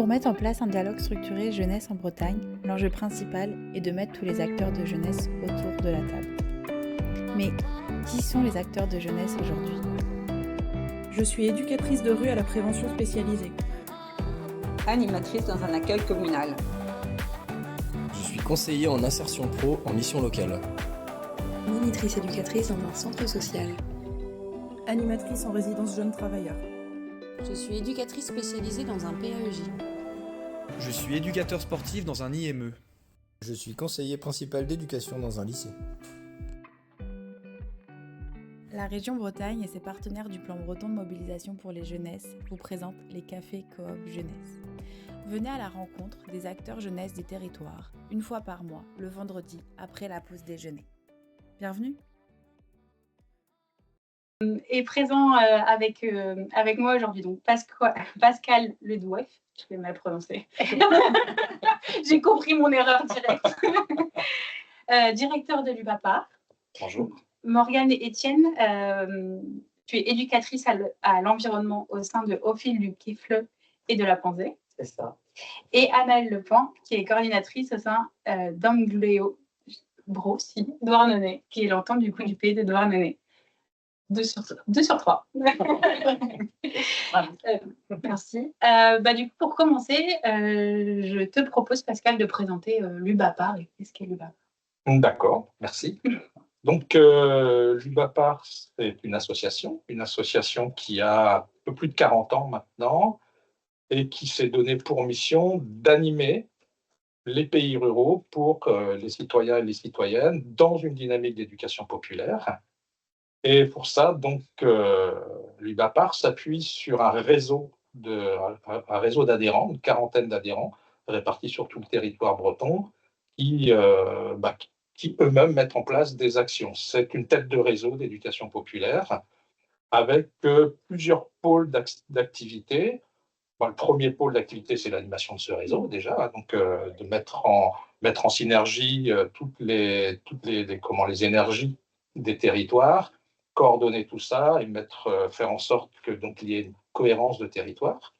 Pour mettre en place un dialogue structuré jeunesse en Bretagne, l'enjeu principal est de mettre tous les acteurs de jeunesse autour de la table. Mais qui sont les acteurs de jeunesse aujourd'hui? Je suis éducatrice de rue à la prévention spécialisée. Animatrice dans un accueil communal. Je suis conseiller en insertion pro en mission locale. Monitrice éducatrice dans un centre social. Animatrice en résidence jeunes travailleurs. Je suis éducatrice spécialisée dans un PAEJ. Je suis éducateur sportif dans un IME. Je suis conseiller principal d'éducation dans un lycée. La région Bretagne et ses partenaires du plan breton de mobilisation pour les jeunesses vous présentent les cafés coop jeunesse. Venez à la rencontre des acteurs jeunesse des territoires, une fois par mois, le vendredi, après la pause déjeuner. Bienvenue. Est présent avec moi aujourd'hui, donc Pascal Ledouef, je vais mal prononcer. J'ai compris mon erreur directe. Directeur de l'UBAPAR. Bonjour. Morgane Etienne, tu es éducatrice à l'environnement au sein de Au fil du Kifle et de la Panzée. C'est ça. Et Amel Lepoint, qui est coordinatrice au sein d'Angléo Brossi, Douarnenez, qui est l'entente du coup du pays de Douarnenez. 2 sur 3. Merci. Du coup, pour commencer, je te propose, Pascal, de présenter l'UBAPAR. Et qu'est-ce qu'est l'UBAPAR? D'accord, merci. Donc, l'UBAPAR, c'est une association qui a un peu plus de 40 ans maintenant et qui s'est donné pour mission d'animer les pays ruraux pour les citoyens et les citoyennes dans une dynamique d'éducation populaire. Et pour ça, donc, l'UBAPAR s'appuie sur un réseau d'adhérents, une quarantaine d'adhérents répartis sur tout le territoire breton, qui eux-mêmes mettent en place des actions. C'est une tête de réseau d'éducation populaire avec plusieurs pôles d'activité. Le premier pôle d'activité, c'est l'animation de ce réseau déjà, donc de mettre en synergie toutes les énergies des territoires, coordonner tout ça et faire en sorte qu'il y ait une cohérence de territoire.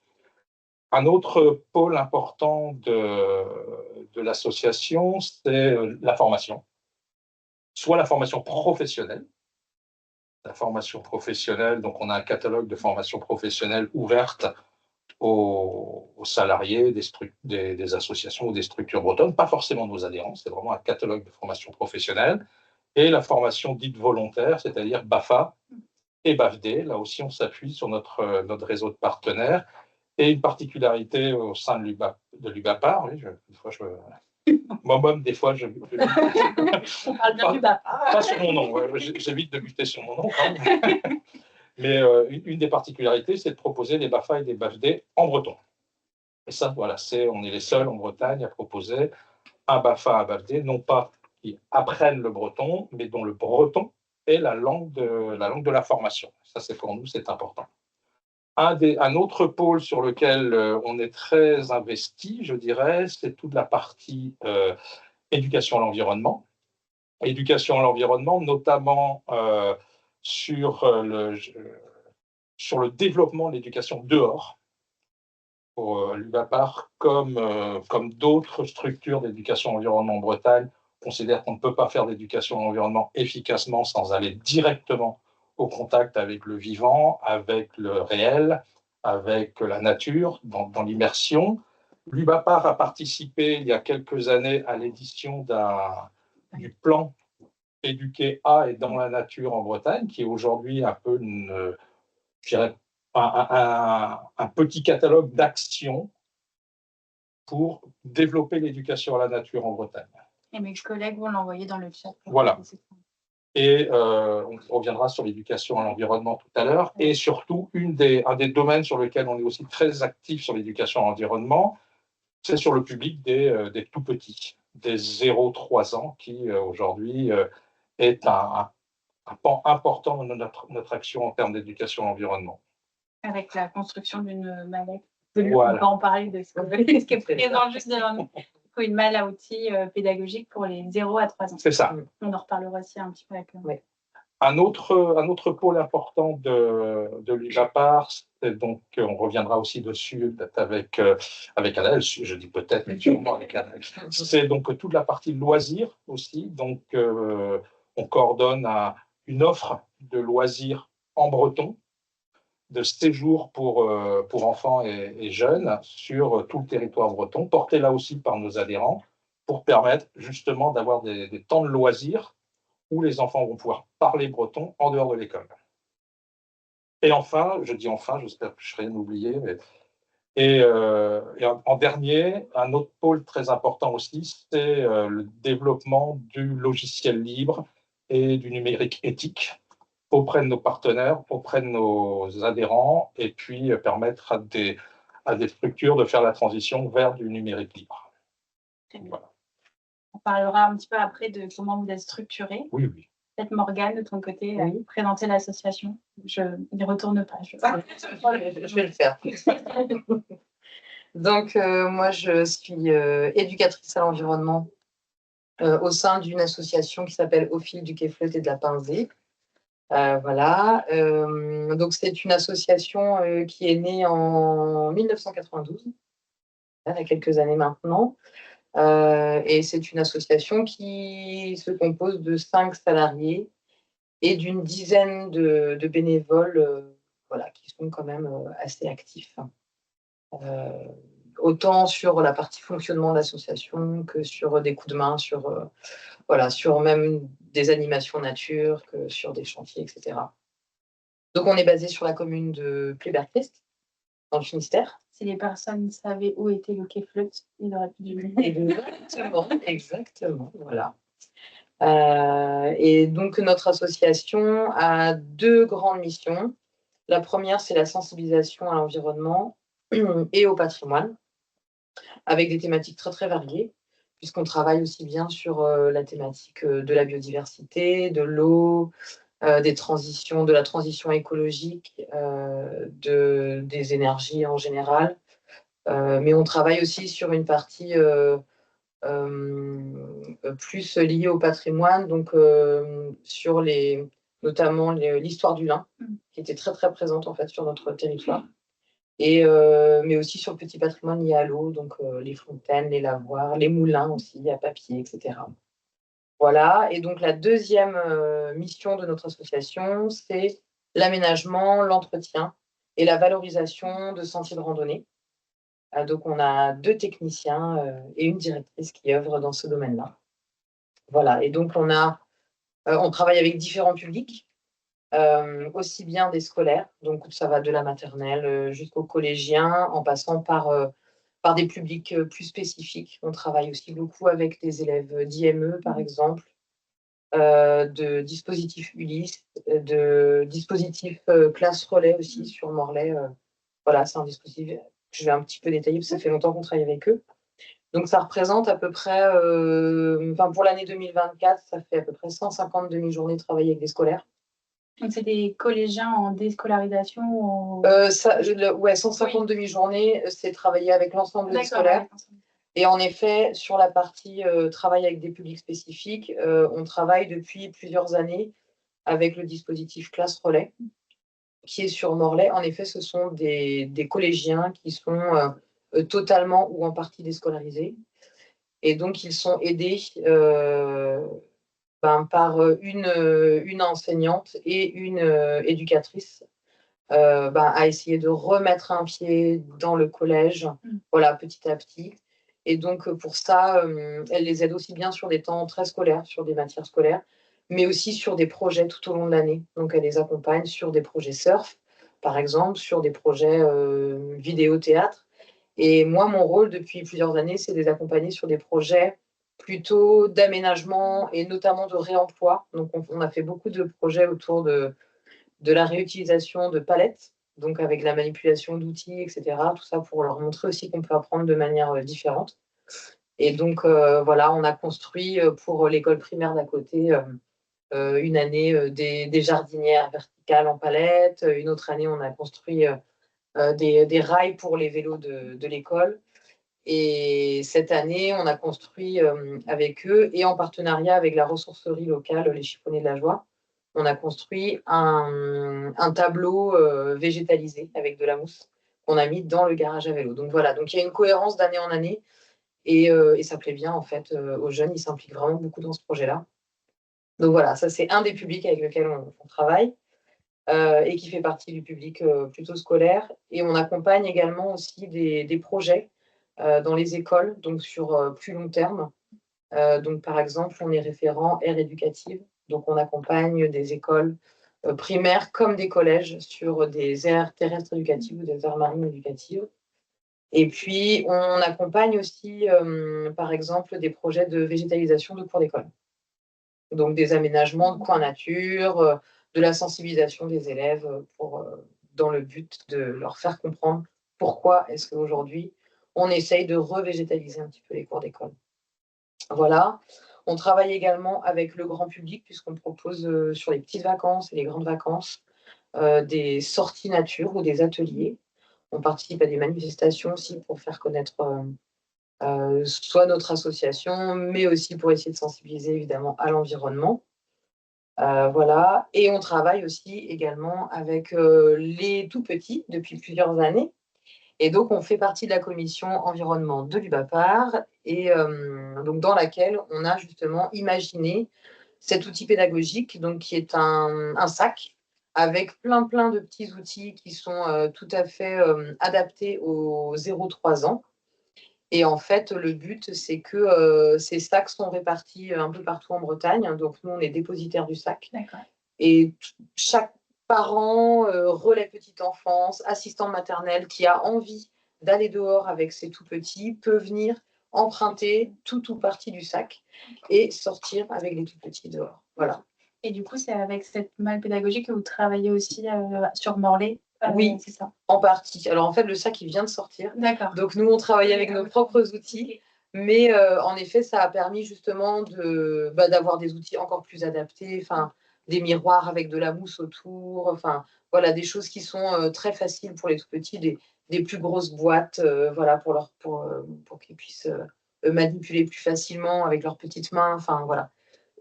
Un autre pôle important de l'association, c'est la formation. Soit la formation professionnelle. La formation professionnelle, donc on a un catalogue de formation professionnelle ouverte aux salariés des associations ou des structures bretonnes, pas forcément nos adhérents, c'est vraiment un catalogue de formation professionnelle. Et la formation dite volontaire, c'est-à-dire BAFA et BAFD. Là aussi, on s'appuie sur notre réseau de partenaires. Et une particularité au sein de l'UBAPAR, moi-même, des fois, On parle bien d'UBAPAR. Pas sur mon nom, j'évite de buter sur mon nom quand même. Mais une des particularités, c'est de proposer des BAFA et des BAFD en breton. Et ça, voilà, on est les seuls en Bretagne à proposer un BAFA, un BAFD, non pas qui apprennent le breton, mais dont le breton est la langue de la formation. Ça, pour nous, c'est important. Un autre pôle sur lequel on est très investi, je dirais, c'est toute la partie éducation à l'environnement. Éducation à l'environnement, notamment sur le développement de l'éducation dehors. Pour l'UBAPAR, comme d'autres structures d'éducation à l'environnement en Bretagne, considère qu'on ne peut pas faire d'éducation à l'environnement efficacement sans aller directement au contact avec le vivant, avec le réel, avec la nature, dans l'immersion. L'UBAPAR a participé il y a quelques années à l'édition du plan Éduquer à et dans la nature en Bretagne, qui est aujourd'hui un peu un petit catalogue d'actions pour développer l'éducation à la nature en Bretagne. Et mes collègues vont l'envoyer dans le chat. Voilà. Et on reviendra sur l'éducation à l'environnement tout à l'heure. Et surtout, un des domaines sur lesquels on est aussi très actif sur l'éducation à l'environnement, c'est sur le public des tout-petits, des 0-3 ans, qui aujourd'hui est un pan important de notre action en termes d'éducation à l'environnement. Avec la construction d'une mallette. Voilà. On va en parler de ce qui est présent juste devant nous. Une malle à outils pédagogique pour les 0 à 3 ans. C'est ça. On en reparlera aussi un petit peu avec eux. Oui. Un autre pôle important de l'UVAPAR, c'est donc, on reviendra aussi dessus peut-être avec Anaël, je dis peut-être, mais sûrement avec Anaël, c'est donc toute la partie loisirs aussi. Donc, on coordonne une offre de loisirs en breton, de séjours pour enfants et jeunes sur tout le territoire breton, porté là aussi par nos adhérents, pour permettre justement d'avoir des temps de loisirs où les enfants vont pouvoir parler breton en dehors de l'école. Et enfin, je dis enfin, j'espère que je n'ai rien oublié, et en dernier, un autre pôle très important aussi, c'est le développement du logiciel libre et du numérique éthique auprès de nos partenaires, auprès de nos adhérents, et puis permettre à des structures de faire la transition vers du numérique libre. Voilà. On parlera un petit peu après de comment vous êtes structuré. Oui, oui. Peut-être Morgane, de ton côté, présenter l'association. Je n'y retourne pas. Je vais le faire. Donc, moi, je suis éducatrice à l'environnement au sein d'une association qui s'appelle Au fil du quai Fleuret et de la Pinzée. Voilà. Donc, c'est une association qui est née en 1992, il y a quelques années maintenant. Et c'est une association qui se compose de 5 salariés et d'une dizaine de bénévoles voilà, qui sont quand même assez actifs. Autant sur la partie fonctionnement de l'association que sur des coups de main, sur même des animations nature, que sur des chantiers, etc. Donc, on est basé sur la commune de Pleyber-Christ, dans le Finistère. Si les personnes savaient où était le quai Fleuret, ils auraient pu deviner. Exactement, voilà. Et donc, notre association a 2 grandes missions. La première, c'est la sensibilisation à l'environnement et au patrimoine, avec des thématiques très, très variées, puisqu'on travaille aussi bien sur la thématique de la biodiversité, de l'eau, de la transition écologique, des énergies en général. Mais on travaille aussi sur une partie plus liée au patrimoine, donc sur notamment l'histoire du lin, qui était très très présente en fait sur notre territoire. Mais aussi sur le petit patrimoine lié à l'eau, donc les fontaines, les lavoirs, les moulins aussi à papier, etc. Voilà, et donc la deuxième mission de notre association, c'est l'aménagement, l'entretien et la valorisation de sentiers de randonnée. Donc on a 2 techniciens et une directrice qui œuvrent dans ce domaine-là. Voilà, et donc on travaille avec différents publics, aussi bien des scolaires, donc ça va de la maternelle jusqu'aux collégiens, en passant par des publics plus spécifiques. On travaille aussi beaucoup avec des élèves d'IME, par exemple, de dispositifs Ulysse, de dispositifs classe relais aussi sur Morlaix. Voilà, c'est un dispositif que je vais un petit peu détailler parce que ça fait longtemps qu'on travaille avec eux. Donc, ça représente à peu près, pour l'année 2024, ça fait à peu près 150 demi-journées travaillées avec des scolaires. Donc, c'est des collégiens en déscolarisation ou... 150 demi-journées, c'est travailler avec l'ensemble des scolaires. Et en effet, sur la partie travail avec des publics spécifiques, on travaille depuis plusieurs années avec le dispositif classe relais, qui est sur Morlaix. En effet, ce sont des collégiens qui sont totalement ou en partie déscolarisés. Et donc, ils sont aidés par une enseignante et une éducatrice à essayer de remettre un pied dans le collège, voilà, petit à petit. Et donc, pour ça, elle les aide aussi bien sur des temps très scolaires, sur des matières scolaires, mais aussi sur des projets tout au long de l'année. Donc, elle les accompagne sur des projets surf, par exemple, sur des projets vidéo-théâtre. Et moi, mon rôle depuis plusieurs années, c'est de les accompagner sur des projets plutôt d'aménagement et notamment de réemploi. Donc, on a fait beaucoup de projets autour de la réutilisation de palettes, donc avec la manipulation d'outils, etc. Tout ça pour leur montrer aussi qu'on peut apprendre de manière différente. Et donc, voilà, on a construit pour l'école primaire d'à côté une année des jardinières verticales en palettes. Une autre année, on a construit des rails pour les vélos de l'école. Et cette année, on a construit avec eux et en partenariat avec la ressourcerie locale, les Chiffonniers de la Joie, on a construit un tableau végétalisé avec de la mousse qu'on a mis dans le garage à vélo. Donc voilà, donc il y a une cohérence d'année en année et ça plaît bien en fait aux jeunes, ils s'impliquent vraiment beaucoup dans ce projet-là. Donc voilà, ça c'est un des publics avec lequel on travaille et qui fait partie du public plutôt scolaire. Et on accompagne également aussi des projets dans les écoles, donc sur plus long terme. Donc par exemple, on est référent aire éducative, donc on accompagne des écoles primaires comme des collèges sur des aires terrestres éducatives ou des aires marines éducatives. Et puis, on accompagne aussi, par exemple, des projets de végétalisation de cours d'école. Donc, des aménagements de coins nature, de la sensibilisation des élèves dans le but de leur faire comprendre pourquoi est-ce qu'aujourd'hui, on essaye de revégétaliser un petit peu les cours d'école. Voilà. On travaille également avec le grand public puisqu'on propose sur les petites vacances et les grandes vacances des sorties nature ou des ateliers. On participe à des manifestations aussi pour faire connaître soit notre association, mais aussi pour essayer de sensibiliser évidemment à l'environnement. Voilà. Et on travaille aussi également avec les tout petits depuis plusieurs années. Et donc, on fait partie de la commission environnement de l'UBAPAR et donc dans laquelle on a justement imaginé cet outil pédagogique, donc qui est un sac avec plein de petits outils qui sont tout à fait adaptés aux 0-3 ans. Et en fait, le but, c'est que ces sacs sont répartis un peu partout en Bretagne. Donc, nous, on est dépositaire du sac. D'accord. Et chaque parent, relais petite enfance, assistant maternel qui a envie d'aller dehors avec ses tout petits peut venir emprunter tout ou partie du sac et sortir avec les tout petits dehors. Voilà. Et du coup, c'est avec cette malle pédagogique que vous travaillez aussi sur Morlaix. Oui, c'est ça. En partie. Alors en fait, le sac, il vient de sortir. D'accord. Donc nous, on travaille avec nos propres outils. Okay. Mais en effet, ça a permis justement d'avoir des outils encore plus adaptés, des miroirs avec de la mousse autour, voilà, des choses qui sont très faciles pour les tout petits, des plus grosses boîtes, voilà, pour qu'ils puissent manipuler plus facilement avec leurs petites mains, voilà.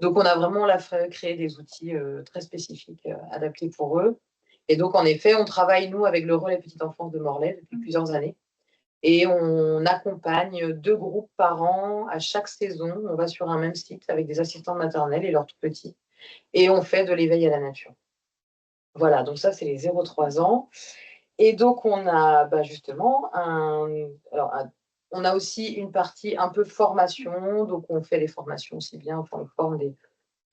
Donc on a vraiment créé des outils très spécifiques adaptés pour eux. Et donc, en effet, on travaille, nous, avec le relais petite enfance de Morlaix depuis plusieurs années. Et on accompagne 2 groupes par an à chaque saison. On va sur un même site avec des assistants maternels et leurs tout petits. Et on fait de l'éveil à la nature. Voilà, donc ça, c'est les 0-3 ans. Et donc, on a justement on a aussi une partie un peu formation. Donc, on fait les formations aussi bien. On forme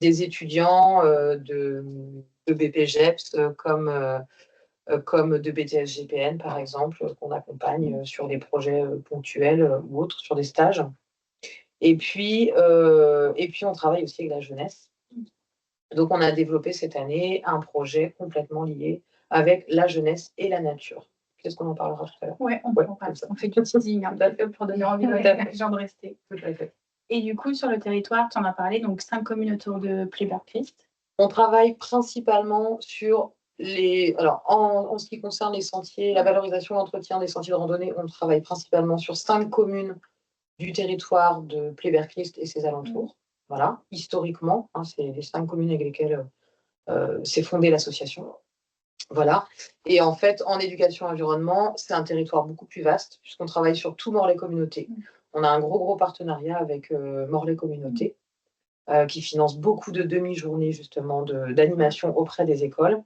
des étudiants de BPGEPS comme de BTS-GPN, par exemple, qu'on accompagne sur des projets ponctuels ou autres, sur des stages. Et puis, on travaille aussi avec la jeunesse. Donc, on a développé cette année un projet complètement lié avec la jeunesse et la nature. Qu'est-ce qu'on en parlera tout à l'heure? Oui, on fait du teasing pour donner envie aux gens de rester. Tout à fait. Et du coup, sur le territoire, tu en as parlé, donc 5 communes autour de Pleyber-Christ. On travaille principalement sur alors, en ce qui concerne les sentiers, la valorisation et l'entretien des sentiers de randonnée, on travaille principalement sur 5 communes du territoire de Pleyber-Christ et ses alentours. Voilà, historiquement, c'est les 5 communes avec lesquelles s'est fondée l'association. Voilà. Et en fait, en éducation et environnement, c'est un territoire beaucoup plus vaste, puisqu'on travaille sur tout Morlaix Communauté. On a un gros partenariat avec Morlaix Communauté, qui finance beaucoup de demi-journées justement d'animation auprès des écoles.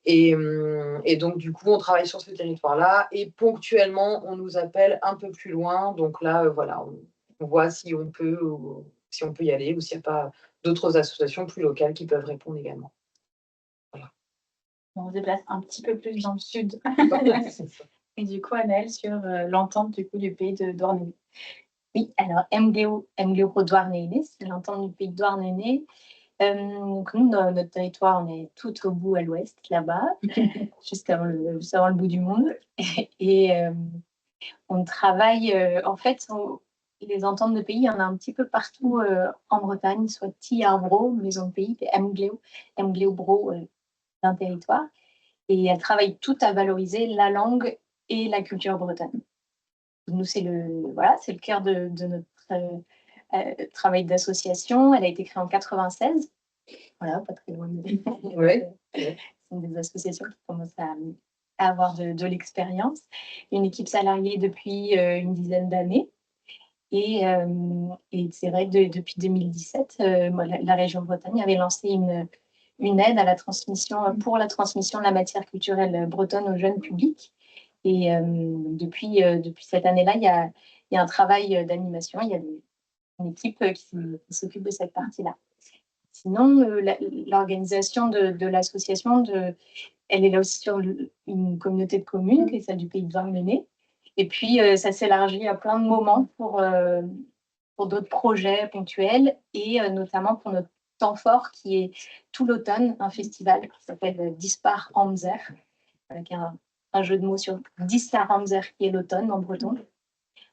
Et donc, du coup, on travaille sur ce territoire-là et ponctuellement, on nous appelle un peu plus loin. Donc là, voilà, on voit si on peut y aller ou s'il n'y a pas d'autres associations plus locales qui peuvent répondre également. Voilà. On se déplace un petit peu plus dans le sud. Et du coup, Anaëlle, sur l'entente du pays de Douarnenez. Oui, alors MGO pour Douarnenez, c'est l'entente du pays de Douarnenez. Donc nous, dans notre territoire, on est tout au bout à l'ouest, là-bas, juste avant le bout du monde. Et on travaille, en fait, les ententes de pays, il y en a un petit peu partout en Bretagne, soit Thiarbro, maison de pays, et MGO Bro d'un territoire. Et elles travaillent toutes à valoriser la langue et la culture bretonne. Nous, c'est le cœur de notre travail d'association. Elle a été créée en 1996 Voilà, pas très loin de Ouais. ce sont des associations qui commencent à avoir de l'expérience. Une équipe salariée depuis une dizaine d'années. Et c'est vrai que depuis 2017, la région Bretagne avait lancé une aide à la transmission, pour la transmission de la matière culturelle bretonne au jeune public. Et depuis cette année-là, il y a un travail d'animation, il y a une équipe qui s'occupe de cette partie-là. Sinon, l'organisation de l'association, elle est là aussi sur une communauté de communes, qui est celle du Pays de Douarnenez. Et puis, ça s'élargit à plein de moments pour d'autres projets ponctuels et notamment pour notre temps fort qui est tout l'automne, un festival qui s'appelle Dispar Amzer, avec un jeu de mots sur Dispar Amzer qui est l'automne en breton.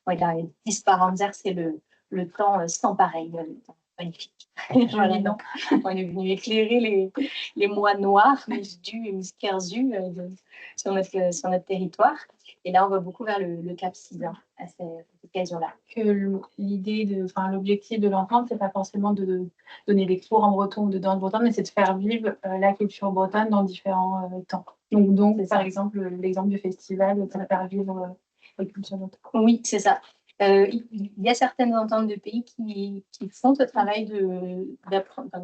Voilà, Dispar Amzer, c'est le temps sans pareil, le temps magnifique. Voilà, donc, on est venu éclairer les mois noirs, Musdu et Muskerzu sur notre territoire. Et là, on va beaucoup vers le Cap Sizun à cette occasion-là. L'objectif de l'entente, c'est pas forcément de donner des cours en breton ou de danse bretonne, mais c'est de faire vivre la culture bretonne dans différents temps. Donc par exemple, l'exemple du festival, ça va faire vivre la culture bretonne. Oui, c'est ça. Il y a certaines ententes de pays qui font ce travail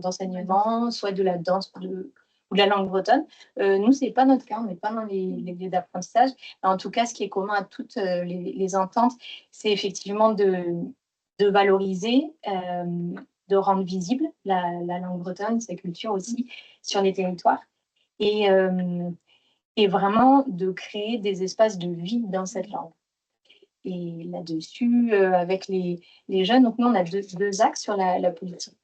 d'enseignement, soit de la danse ou de la langue bretonne. Nous, ce n'est pas notre cas, on n'est pas dans les lieux d'apprentissage. En tout cas, ce qui est commun à toutes les ententes, c'est effectivement de valoriser, de rendre visible la langue bretonne, sa culture aussi, sur les territoires. Et vraiment de créer des espaces de vie dans cette langue. Et là-dessus, avec les jeunes, donc nous, on a deux axes sur la politique,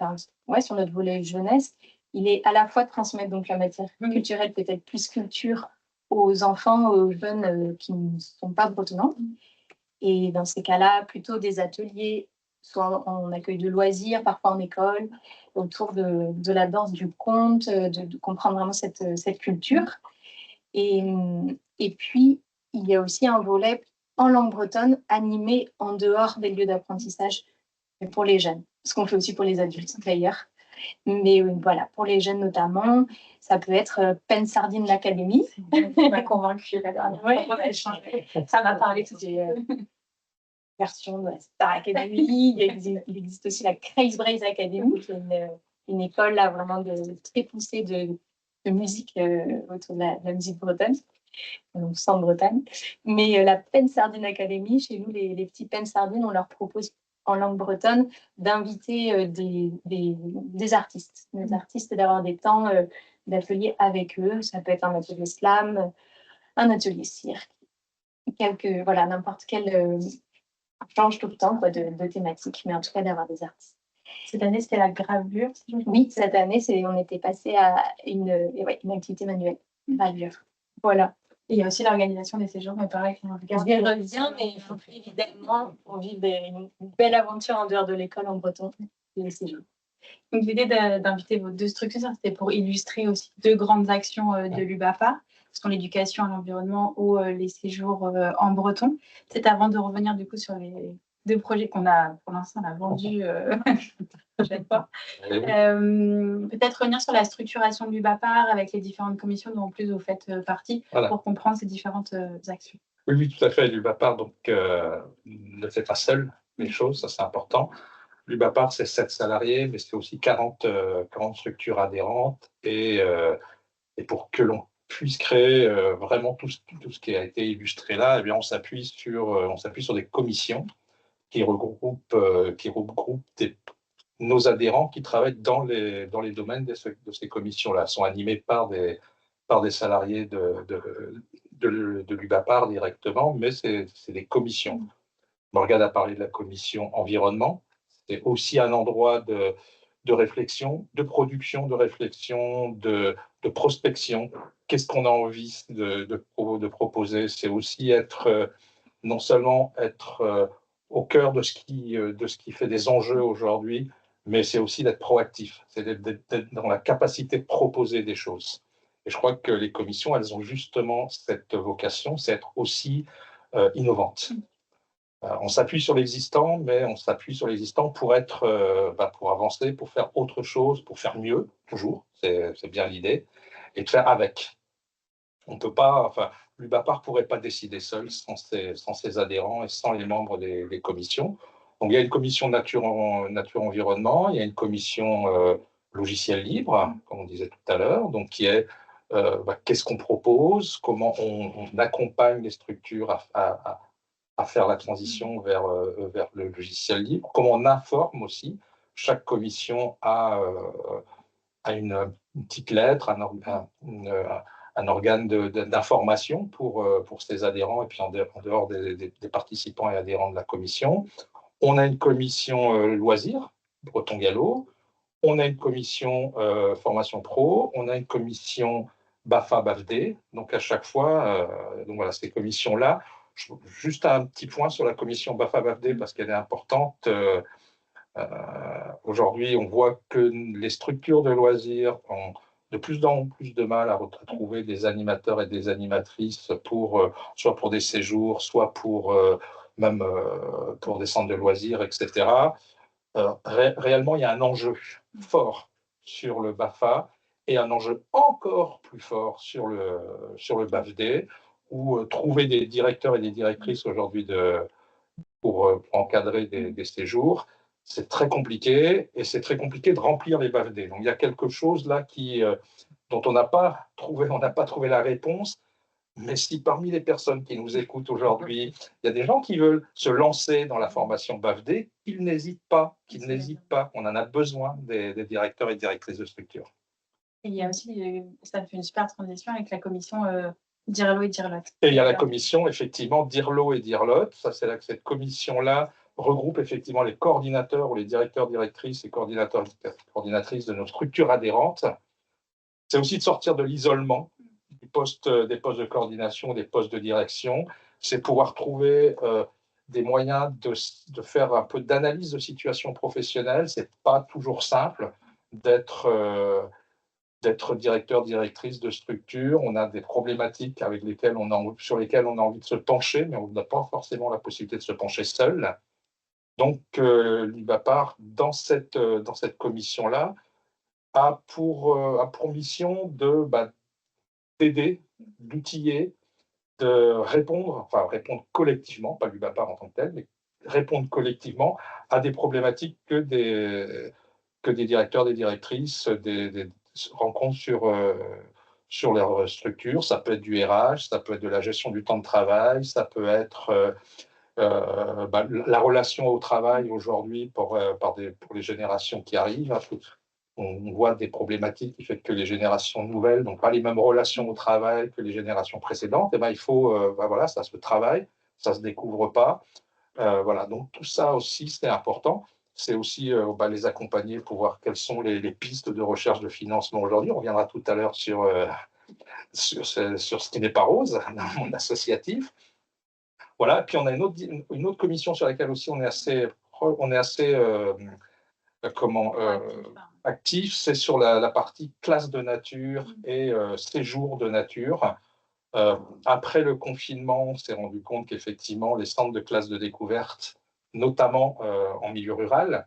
sur notre volet jeunesse. Il est à la fois de transmettre donc la matière culturelle, peut-être plus culture, aux enfants, aux jeunes qui ne sont pas bretonnants. Et dans ces cas-là, plutôt des ateliers, soit en accueil de loisirs, parfois en école, autour de la danse, du conte, de comprendre vraiment cette culture. Et puis, il y a aussi un volet en langue bretonne, animé en dehors des lieux d'apprentissage pour les jeunes. Ce qu'on fait aussi pour les adultes, d'ailleurs. Mais voilà, pour les jeunes notamment, ça peut être Pen Sardine l'Académie. Tu m'as convaincue la dernière fois qu'on a échangé. Ça m'a parlé tout de suite. Version de la Star Academy. Il existe aussi la Craze Braze Academy, qui est une école là, vraiment très poussée de musique autour de la musique bretonne. Donc sans Bretagne. Mais la Pen Sardine Academy, chez nous, les petits Pen Sardines, on leur propose en langue bretonne d'inviter des artistes, d'avoir des temps d'atelier avec eux. Ça peut être un atelier slam, un atelier cirque, n'importe quel change tout le temps de thématique, mais en tout cas d'avoir des artistes. Cette année, c'était la gravure. Oui, cette année, on était passé à une activité manuelle, gravure. Voilà. Et il y a aussi l'organisation des séjours, mais pareil. Je reviens, mais il faut évidemment pour vivre une belle aventure en dehors de l'école en breton, les séjours. Donc l'idée d'inviter vos deux structures, c'était pour illustrer aussi deux grandes actions de l'UBAPAR, qui sont l'éducation à l'environnement ou les séjours en breton. C'est avant de revenir du coup sur les deux projets qu'on a, pour l'instant, on a vendus la prochaine fois. Peut-être revenir sur la structuration de l'UBAPAR avec les différentes commissions dont en plus vous faites partie, pour comprendre ces différentes actions. Oui, tout à fait. L'UBAPAR ne fait pas seul les choses, ça c'est important. L'UBAPAR, c'est 7 salariés, mais c'est aussi 40 structures adhérentes. Et pour que l'on puisse créer vraiment tout ce qui a été illustré là, eh bien, on s'appuie sur des commissions qui regroupent nos adhérents qui travaillent dans les domaines de ces commissions-là. Elles sont animées par des salariés de l'UBAPAR directement, mais c'est des commissions. Morgane a parlé de la commission environnement. C'est aussi un endroit de réflexion, de production, de réflexion, de prospection. Qu'est-ce qu'on a envie de proposer? C'est aussi non seulement être au cœur de ce qui fait des enjeux aujourd'hui, mais c'est aussi d'être proactif, c'est d'être dans la capacité de proposer des choses. Et je crois que les commissions, elles ont justement cette vocation, c'est être aussi innovantes. On s'appuie sur l'existant, mais on s'appuie sur l'existant pour pour avancer, pour faire autre chose, pour faire mieux, toujours, c'est bien l'idée, et de faire avec. On peut pas, l'UBAPAR ne pourrait pas décider seul sans ses adhérents et sans les membres des commissions. Donc, il y a une commission nature-environnement, il y a une commission logiciel libre, comme on disait tout à l'heure, donc qui est qu'est-ce qu'on propose, comment on accompagne les structures à faire la transition vers le logiciel libre, comment on informe aussi. Chaque commission a une petite lettre, un organe d'information pour ses adhérents et puis en dehors des participants et adhérents de la commission. On a une commission loisirs, Breton Gallo. On a une commission formation pro. On a une commission BAFA-BAFD. Donc à chaque fois, donc voilà, ces commissions-là. Juste un petit point sur la commission BAFA-BAFD parce qu'elle est importante. Aujourd'hui, on voit que les structures de loisirs ont de plus en plus de mal à retrouver des animateurs et des animatrices soit pour des séjours, soit pour même pour des centres de loisirs, etc. Réellement, il y a un enjeu fort sur le BAFA et un enjeu encore plus fort sur le BAFD, où trouver des directeurs et des directrices aujourd'hui pour encadrer des séjours, c'est très compliqué, et c'est très compliqué de remplir les BAFD. Donc il y a quelque chose là dont on n'a pas trouvé la réponse. Mais si parmi les personnes qui nous écoutent aujourd'hui, il y a des gens qui veulent se lancer dans la formation BAFD, qu'ils n'hésitent pas, On en a besoin des directeurs et directrices de structure. Et il y a aussi, ça fait une super transition avec la commission DIRLO et DIRLOT. Et il y a la commission, effectivement, DIRLO et DIRLOT. Ça, c'est là que cette commission-là regroupe effectivement les coordinateurs ou les directeurs, directrices et coordinateurs, coordinatrices de nos structures adhérentes. C'est aussi de sortir de l'isolement des postes de coordination, des postes de direction. C'est pouvoir trouver des moyens de faire un peu d'analyse de situation professionnelle. Ce n'est pas toujours simple d'être directeur, directrice de structure. On a des problématiques sur lesquelles on a envie de se pencher, mais on n'a pas forcément la possibilité de se pencher seul. Donc, l'UBAPAR, dans cette commission-là, a pour mission d'aider, d'outiller, de répondre collectivement, pas l'UBAPAR en tant que tel, mais répondre collectivement à des problématiques que des directeurs, des directrices, rencontrent sur leur structure. Ça peut être du RH, ça peut être de la gestion du temps de travail, ça peut être la relation au travail aujourd'hui pour les générations qui arrivent. On voit des problématiques qui font que les générations nouvelles n'ont pas les mêmes relations au travail que les générations précédentes. Et il faut, ça se travaille, ça se découvre pas. Donc tout ça aussi, c'est important. C'est aussi les accompagner pour voir quelles sont les pistes de recherche de financement aujourd'hui. On reviendra tout à l'heure sur ce qui n'est pas rose dans le monde associatif. Voilà. Et puis on a une autre commission sur laquelle aussi on est assez actif, c'est sur la partie classe de nature et séjour de nature. Après le confinement, on s'est rendu compte qu'effectivement, les centres de classe de découverte, notamment en milieu rural,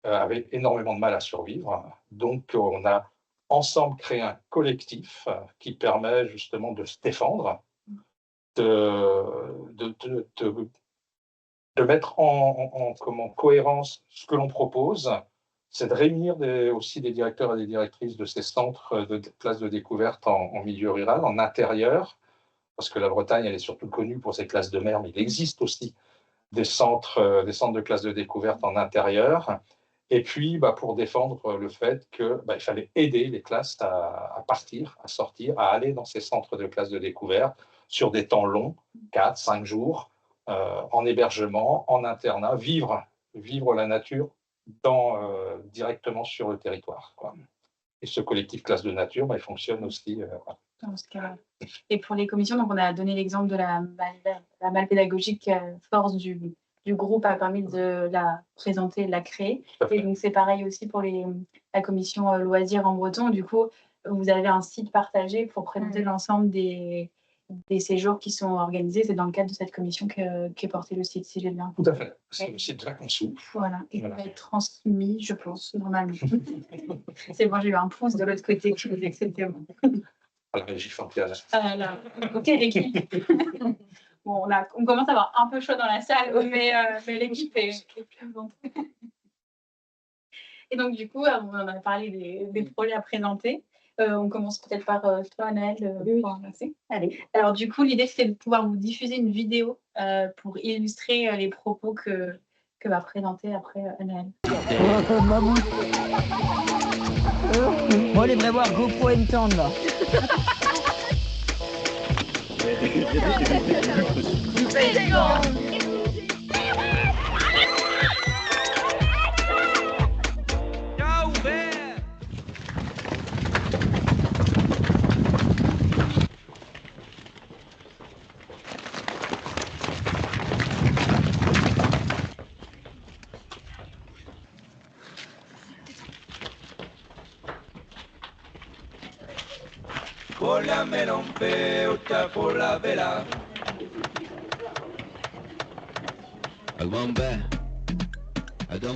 avaient énormément de mal à survivre. Donc, on a ensemble créé un collectif qui permet justement de se défendre, de mettre en cohérence ce que l'on propose. C'est de réunir aussi des directeurs et des directrices de ces centres de classes de découverte en milieu rural, en intérieur, parce que la Bretagne, elle est surtout connue pour ses classes de mer, mais il existe aussi des centres de classes de découverte en intérieur. Et puis, pour défendre le fait qu'il fallait aider les classes à partir, à sortir, à aller dans ces centres de classes de découverte sur des temps longs, 4, 5 jours, en hébergement, en internat, vivre la nature directement sur le territoire, quoi. Et ce collectif classe de nature, il fonctionne aussi. Dans ce cas-là. Et pour les commissions, donc on a donné l'exemple de la malle pédagogique. Force du groupe a permis de la présenter, de la créer. Et donc c'est pareil aussi pour la commission loisirs en breton. Du coup, vous avez un site partagé pour présenter l'ensemble des des séjours qui sont organisés. C'est dans le cadre de cette commission qu'est porté le site, si j'ai bien Tout à fait. C'est le site Vacances. Voilà, et Voilà. qui va être transmis, je pense, normalement. C'est bon, j'ai eu un pouce de l'autre côté qui me disait que c'était bon. À la régie Fantiana. Alors, ok, l'équipe. Bon, on commence à avoir un peu chaud dans la salle, mais l'équipe est présente. Et donc, du coup, on en a parlé des projets à présenter. On commence peut-être par toi, Anaëlle, pour avancer. Allez. Alors, du coup, l'idée, c'est de pouvoir vous diffuser une vidéo pour illustrer les propos que va présenter après Anaëlle. Moi, les vrais voir GoPro M10 là. Póngamelo un peuta por la vela.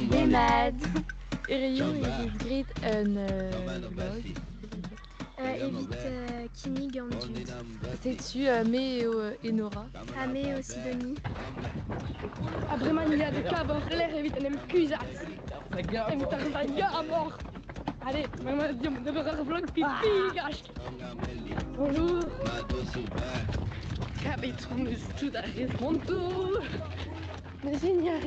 Nemad. Uriu evit grit un blog. Evit Kinig en dud. Setu me et Nora. Ame aussi Denis. Abremania de cabor l'air evit un emcusat. Evit un vaga à mort. Allez, maman dit on devrait un vlog pipi gâche. Bonjour. Cabetron tout à mon tour. Mais génial.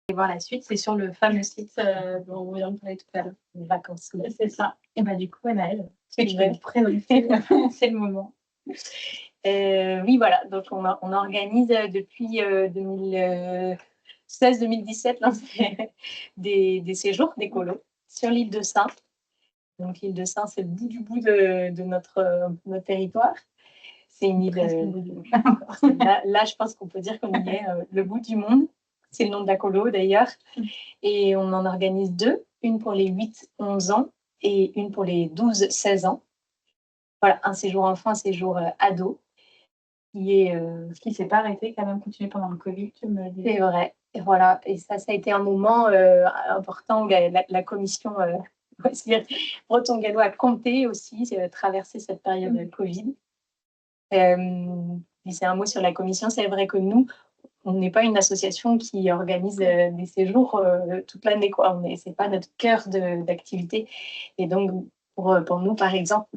Et voir la suite, c'est sur le fameux site dont on vient de parler tout à l'heure. Les vacances. C'est ça. Et bah du coup, Anaëlle, tu vas te présenter. C'est le moment. Oui, voilà. Donc, on organise depuis 2016-2017 des séjours d'écolo sur l'île de Saint. Donc, l'île de Saint, c'est le bout du bout de notre territoire. C'est une île. Là, je pense qu'on peut dire qu'on y est le bout du monde. C'est le nom de la colo d'ailleurs. Et on en organise deux, une pour les 8-11 ans et une pour les 12-16 ans. Voilà, un séjour enfant, un séjour ado. Qui ne s'est pas arrêté, qui a même continué pendant le Covid, tu me le dis. C'est vrai. Et voilà, et ça a été un moment important où la commission Breton-Gallois a compté aussi, traversé cette période de Covid. Et c'est un mot sur la commission. C'est vrai que nous, on n'est pas une association qui organise des séjours toute l'année, quoi. C'est pas notre cœur d'activité. Et donc, pour nous, par exemple,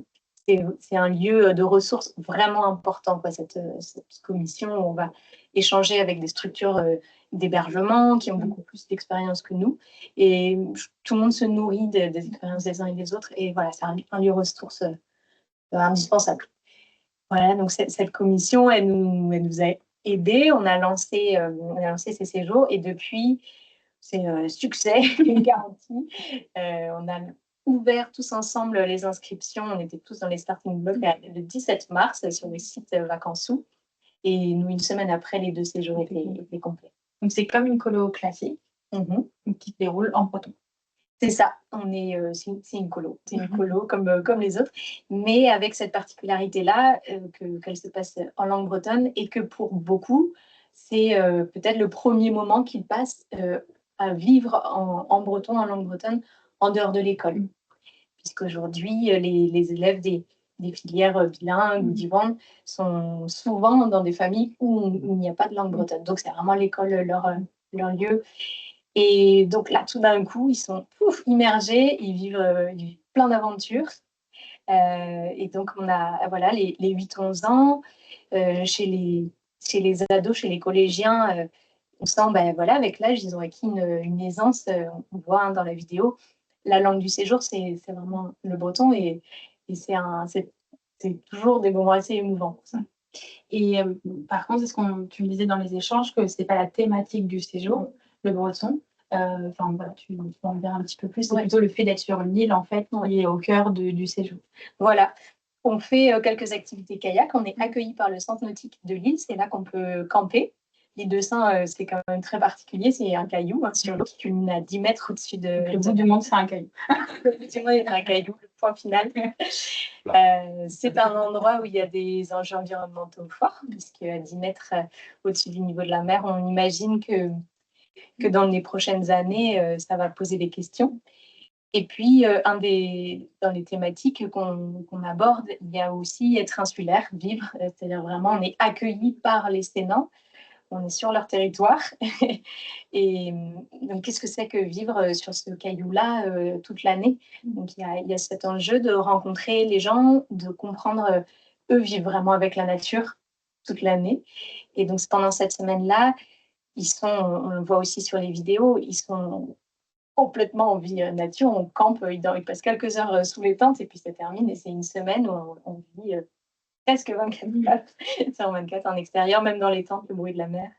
c'est un lieu de ressources vraiment important, quoi, cette commission où on va échanger avec des structures d'hébergement qui ont beaucoup plus d'expérience que nous. Et tout le monde se nourrit des expériences des uns et des autres. Et voilà, c'est un lieu ressources indispensable. Voilà, donc cette commission, elle nous a aidés. On a lancé ces séjours et depuis, c'est succès garanti. On a ouvert tous ensemble les inscriptions. On était tous dans les starting blocks le 17 mars sur le site Vacances. Et nous, une semaine après, les deux séjours étaient complets. Donc, c'est comme une colo classique qui se déroule en breton. C'est ça, c'est une colo. C'est une colo comme les autres, mais avec cette particularité-là qu'elle se passe en langue bretonne et que pour beaucoup, c'est peut-être le premier moment qu'ils passent à vivre en breton, en langue bretonne, en dehors de l'école. Puisqu'aujourd'hui, les élèves des filières bilingues ou d'Yvonne sont souvent dans des familles où il n'y a pas de langue bretonne. Donc, c'est vraiment l'école, leur lieu. Et donc là, tout d'un coup, ils sont immergés, ils vivent plein d'aventures. Et donc, on a les 8-11 ans, chez les ados, chez les collégiens, on sent, avec l'âge, ils ont acquis une aisance. On voit dans la vidéo, la langue du séjour, c'est vraiment le breton et c'est toujours des moments assez émouvants. Et par contre, tu me disais dans les échanges que ce n'est pas la thématique du séjour, le breton. Tu peux en dire un petit peu plus. C'est plutôt le fait d'être sur une île, en fait, qui est au cœur du séjour. Voilà. On fait quelques activités kayak. On est accueillis par le centre nautique de l'île. C'est là qu'on peut camper. L'île de Saint, c'est quand même très particulier. C'est un caillou sur l'eau qui culmine à 10 mètres au-dessus de... Le bout du monde, c'est un caillou. Le bout du monde est un caillou. Le point final. C'est un endroit où il y a des enjeux environnementaux forts, puisque à 10 mètres au-dessus du niveau de la mer, on imagine que dans les prochaines années, ça va poser des questions. Et puis, dans les thématiques qu'on aborde, il y a aussi être insulaire, vivre, c'est-à-dire vraiment, on est accueilli par les Sénans, on est sur leur territoire. Et donc, qu'est-ce que c'est que vivre sur ce caillou-là toute l'année? Donc, il y a cet enjeu de rencontrer les gens, de comprendre, eux vivent vraiment avec la nature toute l'année. Et donc, pendant cette semaine-là, on le voit aussi sur les vidéos, ils sont complètement en vie nature, on campe, ils passent quelques heures sous les tentes et puis ça termine et c'est une semaine où on vit presque 24 sur 24 en extérieur, même dans les tentes, le bruit de la mer.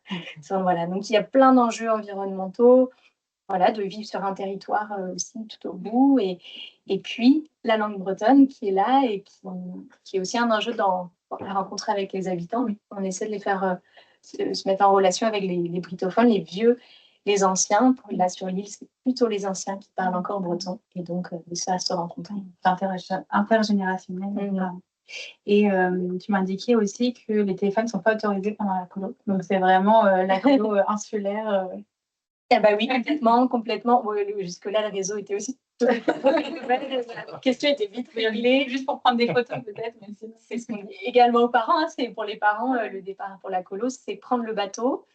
Voilà. Donc il y a plein d'enjeux environnementaux, voilà, de vivre sur un territoire aussi tout au bout et puis la langue bretonne qui est là et qui est aussi un enjeu dans la rencontre avec les habitants. On essaie de les faire se mettre en relation avec les brittophones, les vieux, les anciens. Là, sur l'île, c'est plutôt les anciens qui parlent encore breton. Et donc, ça se rencontrer. Intergénérationnel. Et tu m'indiquais aussi que les téléphones ne sont pas autorisés pendant la colo. Donc, c'est vraiment la colo insulaire. Eh ben oui, complètement. Bon, jusque-là, le réseau était aussi... La question était vite réglée. Juste pour prendre des photos, peut-être. Mais c'est ce qu'on dit également aux parents. C'est pour les parents, le départ pour la colo, c'est prendre le bateau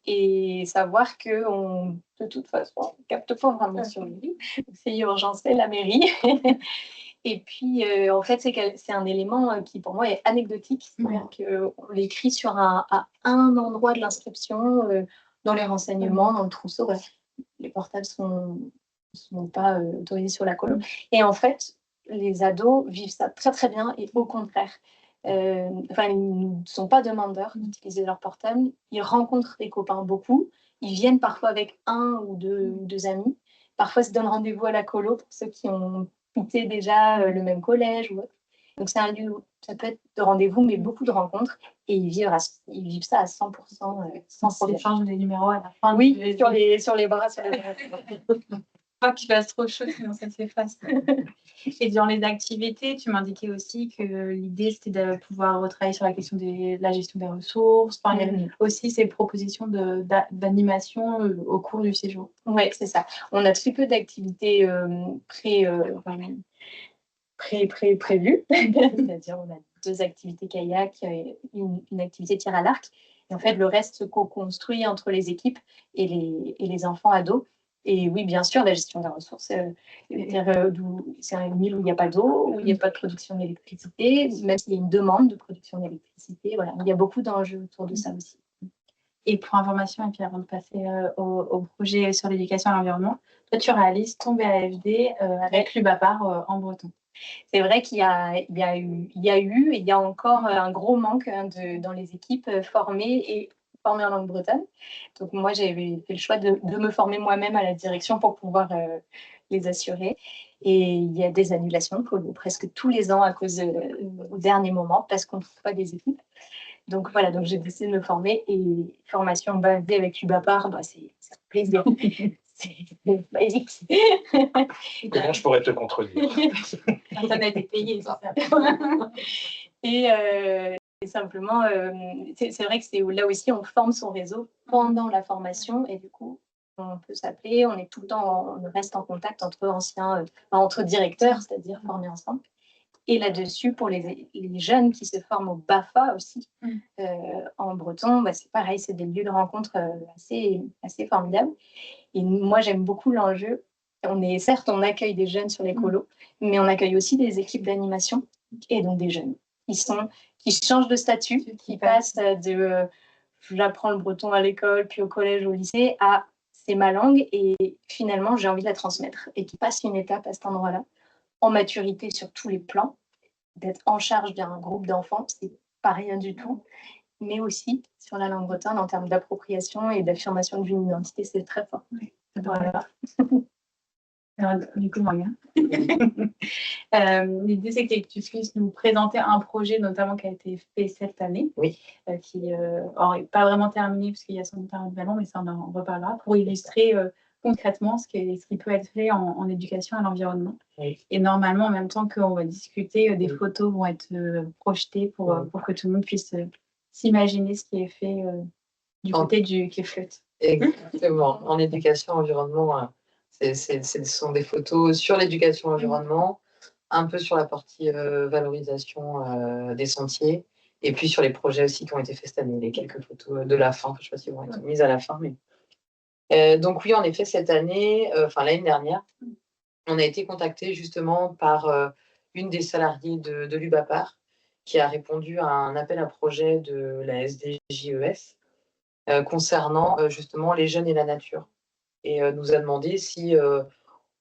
et savoir qu'on, de toute façon, ne capte pas vraiment sur lui. C'est urgencé la mairie. Et puis, en fait, c'est un élément qui, pour moi, est anecdotique. C'est-à-dire qu'on l'écrit à un endroit de l'inscription, dans les renseignements, dans le trousseau. Ouais. Les portables sont pas autorisés sur la colo. Et en fait, les ados vivent ça très, très bien et au contraire. Ils ne sont pas demandeurs d'utiliser leur portable. Ils rencontrent des copains beaucoup. Ils viennent parfois avec un ou deux amis. Parfois, ils se donnent rendez-vous à la colo pour ceux qui ont quitté déjà le même collège ou autre. Donc, c'est un lieu où ça peut être de rendez-vous, mais beaucoup de rencontres. Et ils vivent ça à 100%. Sans problème. Ils changent les numéros à la fin. Oui, sur les bras. Pas qu'il fasse trop chaud, sinon ça s'efface. Et dans les activités, tu m'indiquais aussi que l'idée, c'était de pouvoir retravailler sur la question de la gestion des ressources. Enfin, il y a aussi ces propositions d'animation au cours du séjour. Oui, c'est ça. On a très peu d'activités prévues. C'est-à-dire, on a 2 activités kayak, une activité tir à l'arc. Et en fait, le reste se co-construit entre les équipes et les enfants ados. Et oui, bien sûr, la gestion des ressources, c'est une île où il n'y a pas d'eau, où il n'y a pas de production d'électricité, même s'il y a une demande de production d'électricité. Voilà. Il y a beaucoup d'enjeux autour de ça aussi. Et pour information, et puis avant de passer au projet sur l'éducation à l'environnement, toi, tu réalises ton BAFD avec l'UBAPAR en breton. C'est vrai qu'il y a eu et il y a encore un gros manque dans les équipes formées en langue bretonne. Donc moi, j'ai fait le choix de me former moi-même à la direction pour pouvoir les assurer. Et il y a des annulations presque tous les ans à cause au dernier moment parce qu'on ne trouve pas des équipes. Donc voilà, donc j'ai décidé de me former et formation BAFD avec l'UBAPAR, c'est un plaisir. C'est basique. Comment je pourrais te contredire? Internet est payé, c'est ça. Et simplement, c'est vrai que c'est là aussi, on forme son réseau pendant la formation et du coup, on peut s'appeler, on est tout le temps, on reste en contact entre directeurs, c'est-à-dire formés ensemble. Et là-dessus, pour les jeunes qui se forment au BAFA aussi, en breton, c'est pareil, c'est des lieux de rencontre assez formidables. Et moi, j'aime beaucoup l'enjeu. Certes, on accueille des jeunes sur les colos, mais on accueille aussi des équipes d'animation et donc des jeunes qui changent de statut, qui passent de j'apprends le breton à l'école, puis au collège, au lycée, à c'est ma langue et finalement, j'ai envie de la transmettre et qui passent une étape à cet endroit-là, en maturité sur tous les plans, d'être en charge d'un groupe d'enfants, c'est pas rien du tout, mais aussi sur la langue bretonne en termes d'appropriation et d'affirmation d'une identité, c'est très fort. Voilà. Alors, du coup, moyen. L'idée, c'est que tu puisses nous présenter un projet, notamment qui a été fait cette année, qui n'est pas vraiment terminé, parce qu'il y a sans doute un ballon, mais ça, on en reparlera, pour illustrer concrètement ce qui peut être fait en éducation à l'environnement. Et normalement, en même temps qu'on va discuter, des photos vont être projetées pour que tout le monde puisse s'imaginer ce qui est fait du côté du Keflut. Exactement. En éducation environnement, ce sont des photos sur l'éducation environnement, un peu sur la partie valorisation des sentiers, et puis sur les projets aussi qui ont été faits cette année, les quelques photos de la fin, je ne sais pas si vont être mises à la fin. Mais... donc oui, en effet, cette année, l'année dernière, on a été contacté justement par une des salariées de l'UBAPAR qui a répondu à un appel à projet de la SDJES concernant justement les jeunes et la nature. Et nous a demandé si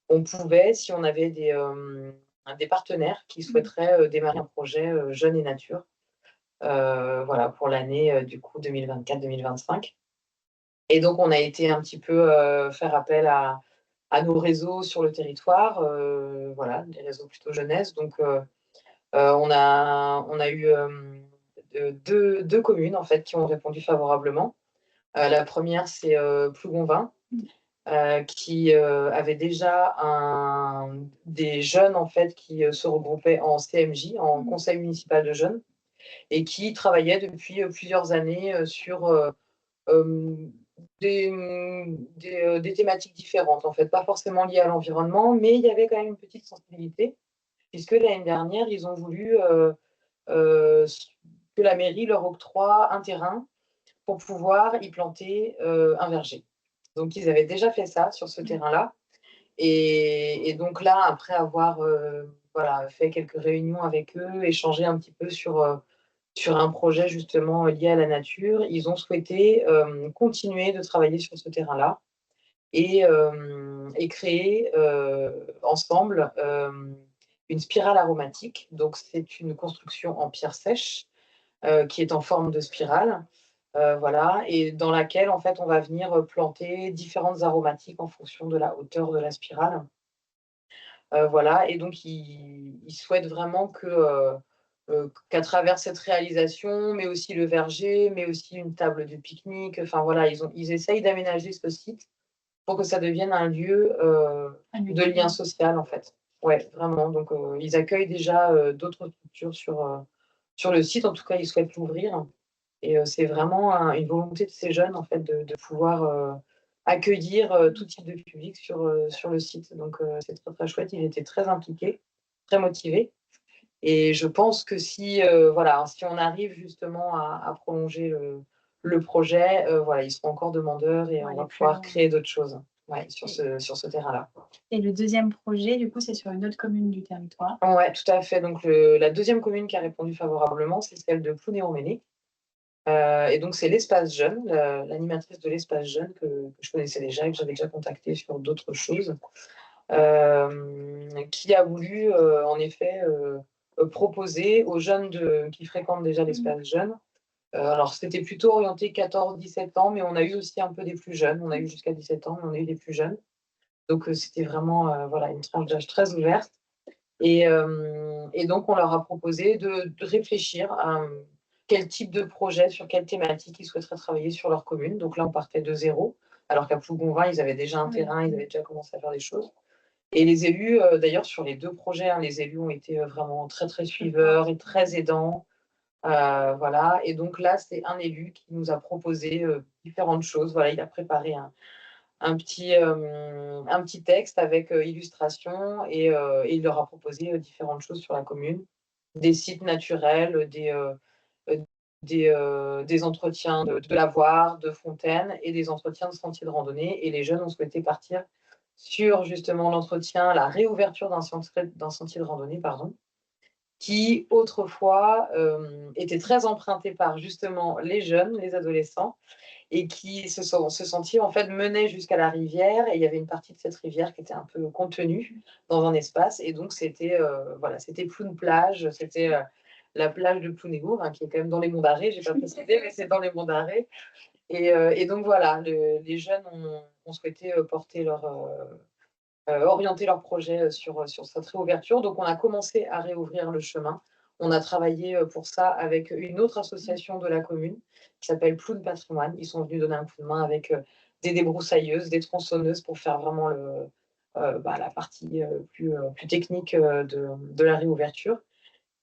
on pouvait, si on avait des partenaires qui souhaiteraient démarrer un projet jeunes et nature, voilà, pour l'année du coup 2024-2025. Et donc, on a été un petit peu faire appel à nos réseaux sur le territoire, voilà, des réseaux plutôt jeunesse. Donc, on a eu deux communes en fait qui ont répondu favorablement. La première, c'est Plougonvin, qui avait déjà des jeunes en fait qui se regroupaient en CMJ, en conseil municipal de jeunes, et qui travaillaient depuis plusieurs années sur des thématiques différentes, en fait, pas forcément liées à l'environnement, mais il y avait quand même une petite sensibilité, puisque l'année dernière, ils ont voulu que la mairie leur octroie un terrain pour pouvoir y planter un verger. Donc, ils avaient déjà fait ça sur ce terrain-là. Et donc là, après avoir voilà, fait quelques réunions avec eux, échangé un petit peu sur un projet justement lié à la nature, ils ont souhaité continuer de travailler sur ce terrain-là et créer ensemble une spirale aromatique. Donc, c'est une construction en pierre sèche qui est en forme de spirale. Voilà, et dans laquelle en fait on va venir planter différentes aromatiques en fonction de la hauteur de la spirale. Voilà, et donc ils souhaitent vraiment qu'à travers cette réalisation, mais aussi le verger, mais aussi une table de pique-nique, enfin voilà, ils essayent d'aménager ce site pour que ça devienne un lieu de lien social en fait. Ouais, vraiment. Donc ils accueillent déjà d'autres structures sur le site, en tout cas ils souhaitent l'ouvrir. Et c'est vraiment une volonté de ces jeunes en fait de pouvoir accueillir tout type de public sur le site. Donc c'est très très chouette. Ils étaient très impliqués, très motivés. Et je pense que si voilà, si on arrive justement à prolonger le projet, voilà, ils seront encore demandeurs et on va pouvoir créer d'autres choses sur ce terrain-là. Et le deuxième projet, du coup, c'est sur une autre commune du territoire. Oui, tout à fait. Donc la deuxième commune qui a répondu favorablement, c'est celle de Plounéon-Méné. Et donc, c'est l'espace jeune, l'animatrice de l'espace jeune que je connaissais déjà et que j'avais déjà contacté sur d'autres choses, qui a voulu, en effet, proposer aux jeunes qui fréquentent déjà l'espace jeune. Alors, c'était plutôt orienté 14-17 ans, mais on a eu aussi un peu des plus jeunes. On a eu jusqu'à 17 ans, mais on a eu des plus jeunes. Donc, c'était vraiment voilà, une tranche d'âge très ouverte. Et donc, on leur a proposé de réfléchir à quel type de projet, sur quelle thématique ils souhaiteraient travailler sur leur commune. Donc là, on partait de zéro, alors qu'à Plougonvin, ils avaient déjà un terrain, ils avaient déjà commencé à faire des choses. Et les élus, d'ailleurs, sur les deux projets, les élus ont été vraiment très, très suiveurs et très aidants. Voilà. Et donc là, c'est un élu qui nous a proposé différentes choses. Voilà, il a préparé un petit texte avec illustration et il leur a proposé différentes choses sur la commune, des sites naturels, des entretiens de lavoirs, de fontaines et des entretiens de sentiers de randonnée. Et les jeunes ont souhaité partir sur justement l'entretien, la réouverture d'un sentier de randonnée, pardon, qui autrefois était très emprunté par justement les jeunes, les adolescents, et qui ce sentier en fait menait jusqu'à la rivière, et il y avait une partie de cette rivière qui était un peu contenue dans un espace, et donc c'était voilà, c'était Ploune-Plage, c'était la plage de Plounégour, qui est quand même dans les Monts d'Arrée, j'ai pas précisé, mais c'est dans les Monts d'Arrée, et donc voilà, les jeunes ont souhaité orienter leur projet sur cette réouverture. Donc on a commencé à réouvrir le chemin. On a travaillé pour ça avec une autre association de la commune qui s'appelle Ploune Patrimoine. Ils sont venus donner un coup de main avec des débroussailleuses, des tronçonneuses pour faire vraiment la partie plus technique de la réouverture.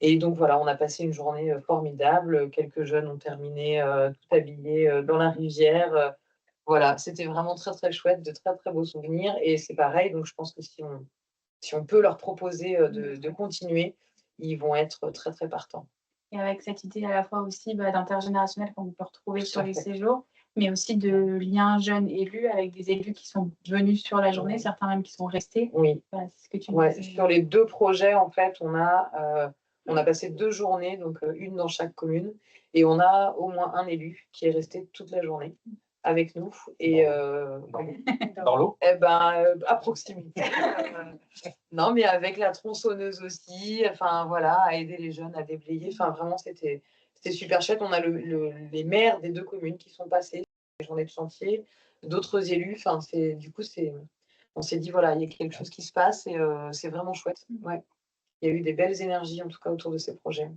Et donc voilà, on a passé une journée formidable. Quelques jeunes ont terminé tout habillés dans la rivière. Voilà, c'était vraiment très très chouette, de très très beaux souvenirs. Et c'est pareil, donc je pense que si on peut leur proposer de continuer, ils vont être très très partants. Et avec cette idée à la fois aussi d'intergénérationnel qu'on peut retrouver Tout sur à les fait. séjours, mais aussi de liens jeunes élus avec des élus qui sont venus sur la journée, certains même qui sont restés. Oui. Voilà, c'est ce que tu Ouais, disais. sur les 2 projets, en fait, on a passé 2 journées, donc une dans chaque commune, et on a au moins un élu qui est resté toute la journée avec nous. Et Dans l'eau? Eh ben, à proximité. Non, mais avec la tronçonneuse aussi, enfin voilà, à aider les jeunes à déblayer. Enfin, vraiment, c'était super chouette. On a les maires des 2 communes qui sont passés, les journées de chantier, d'autres élus. Enfin, on s'est dit, voilà, il y a quelque chose qui se passe et c'est vraiment chouette. Ouais. Il y a eu des belles énergies, en tout cas, autour de ces projets.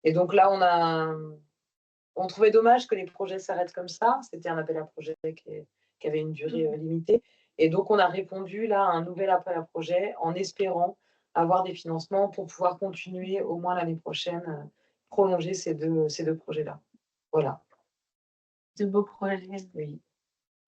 Et donc là, on trouvait dommage que les projets s'arrêtent comme ça. C'était un appel à projet qui avait une durée limitée. Et donc, on a répondu là à un nouvel appel à projet en espérant avoir des financements pour pouvoir continuer au moins l'année prochaine, prolonger ces deux projets-là. Voilà. De beaux projets. Oui.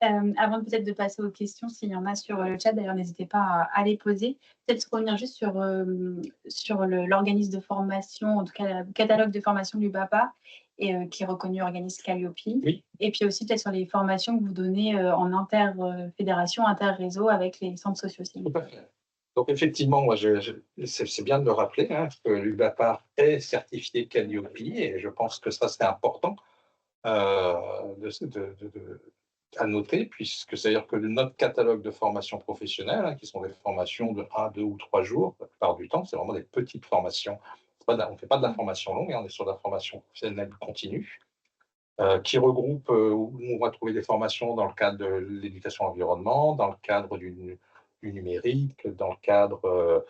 Avant peut-être de passer aux questions, s'il y en a sur le chat, d'ailleurs, n'hésitez pas à les poser. Peut-être revenir juste sur l'organisme de formation, en tout cas le catalogue de formation du BAPA, qui est reconnu organisme Calliope. Oui. Et puis aussi peut-être sur les formations que vous donnez en inter-fédération, inter-réseau avec les centres sociaux civils. Tout à fait. Donc effectivement, moi, c'est bien de le rappeler, hein, que l'UBAPAR est certifié Calliope, et je pense que ça, c'est important à noter, puisque c'est-à-dire que notre catalogue de formations professionnelles, hein, qui sont des formations de 1, 2 ou 3 jours, la plupart du temps, c'est vraiment des petites formations. On ne fait pas de la formation longue, hein, on est sur de la formation professionnelle continue, qui regroupe, où on va trouver des formations dans le cadre de l'éducation à l'environnement, dans le cadre du numérique, dans le cadre,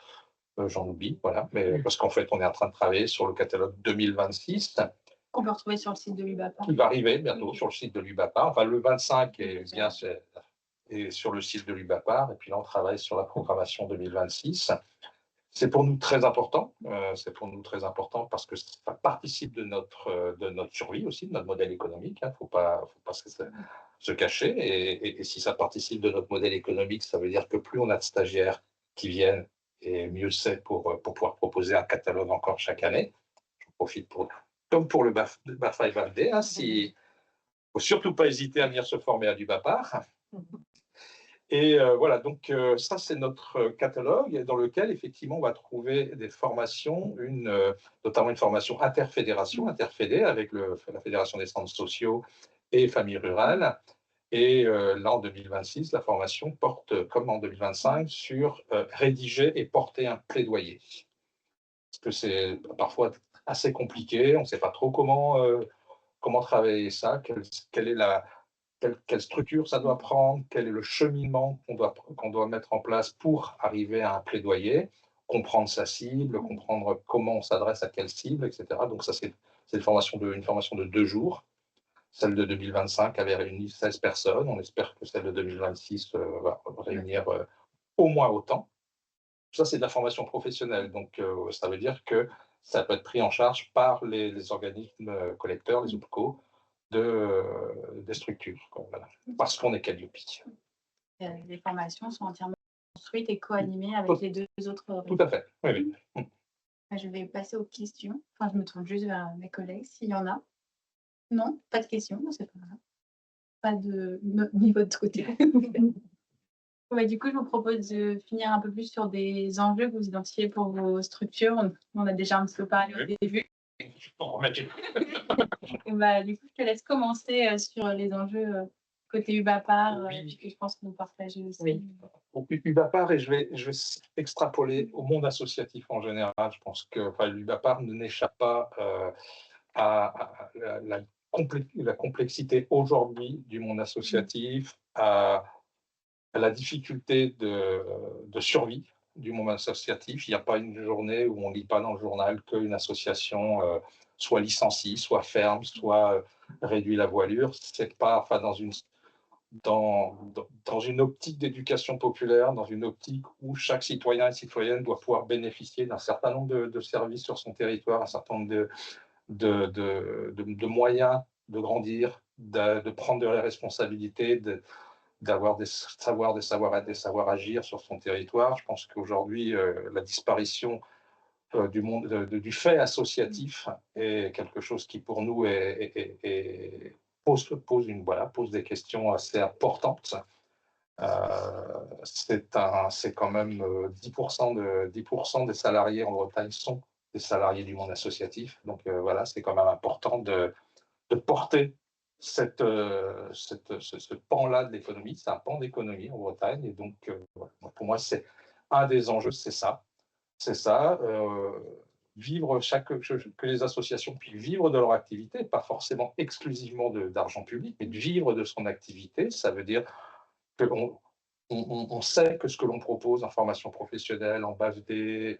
j'en oublie, voilà, mais parce qu'en fait, on est en train de travailler sur le catalogue 2026, qu'on peut retrouver sur le site de l'UBAPA. qui va arriver bientôt sur le site de l'UBAPA. Enfin, le 25 est sur le site de l'UBAPA, et puis là, on travaille sur la programmation 2026. C'est pour nous très important. Parce que ça participe de notre survie aussi, de notre modèle économique. Il ne faut pas se cacher. Et si ça participe de notre modèle économique, ça veut dire que plus on a de stagiaires qui viennent, et mieux c'est pour pouvoir proposer un catalogue encore chaque année. Je profite comme pour le BAFA et BAFD, hein, il ne faut surtout pas hésiter à venir se former à du BAPAR. Et voilà, donc ça, c'est notre catalogue dans lequel, effectivement, on va trouver des formations, notamment une formation interfédé avec la Fédération des centres sociaux et familles rurales. Et là, en 2026, la formation porte, comme en 2025, sur rédiger et porter un plaidoyer. Parce que c'est parfois assez compliqué, on ne sait pas trop comment travailler ça, quelle structure ça doit prendre, quel est le cheminement qu'on doit mettre en place pour arriver à un plaidoyer, comprendre sa cible, comprendre comment on s'adresse à quelle cible, etc. Donc ça, c'est une formation de 2 jours. Celle de 2025 avait réuni 16 personnes. On espère que celle de 2026 va réunir au moins autant. Ça, c'est de la formation professionnelle. Donc, ça veut dire que ça peut être pris en charge par les organismes collecteurs, les OPCO, des structures, voilà, parce qu'on est Calliope. Les formations sont entièrement construites et co-animées avec les 2 autres. Tout à fait, oui. Je vais passer aux questions. Enfin, je me tourne juste vers mes collègues, s'il y en a. Non, pas de questions, c'est pas grave. Pas de niveau de côté. Du coup, je vous propose de finir un peu plus sur des enjeux que vous identifiez pour vos structures. On a déjà un petit peu parlé au début. Du coup, je te laisse commencer sur les enjeux côté UBAPAR, puisque je pense que vous partagez aussi. Oui. Donc, UBAPAR, et je vais extrapoler au monde associatif en général. Je pense que l'UBAPAR n'échappe pas à la complexité aujourd'hui du monde associatif, à la difficulté de survie du monde associatif. Il n'y a pas une journée où on ne lit pas dans le journal qu'une association soit licencie, soit ferme, soit réduit la voilure. C'est pas, dans une optique d'éducation populaire, dans une optique où chaque citoyen et citoyenne doit pouvoir bénéficier d'un certain nombre de services sur son territoire, un certain nombre de moyens de grandir, de prendre de la responsabilité, d'avoir des savoirs, des savoir-être, des savoir-agir sur son territoire. Je pense qu'aujourd'hui, la disparition du fait associatif est quelque chose qui, pour nous, pose des questions assez importantes. C'est quand même 10% des salariés en Bretagne sont des salariés du monde associatif. Donc voilà, c'est quand même important de porter ce pan-là de l'économie. C'est un pan d'économie en Bretagne. Et donc, pour moi, c'est un des enjeux, c'est ça. C'est ça. Que les associations puissent vivre de leur activité, pas forcément exclusivement d'argent public, mais de vivre de son activité. Ça veut dire qu'on sait que ce que l'on propose en formation professionnelle, en BAFD,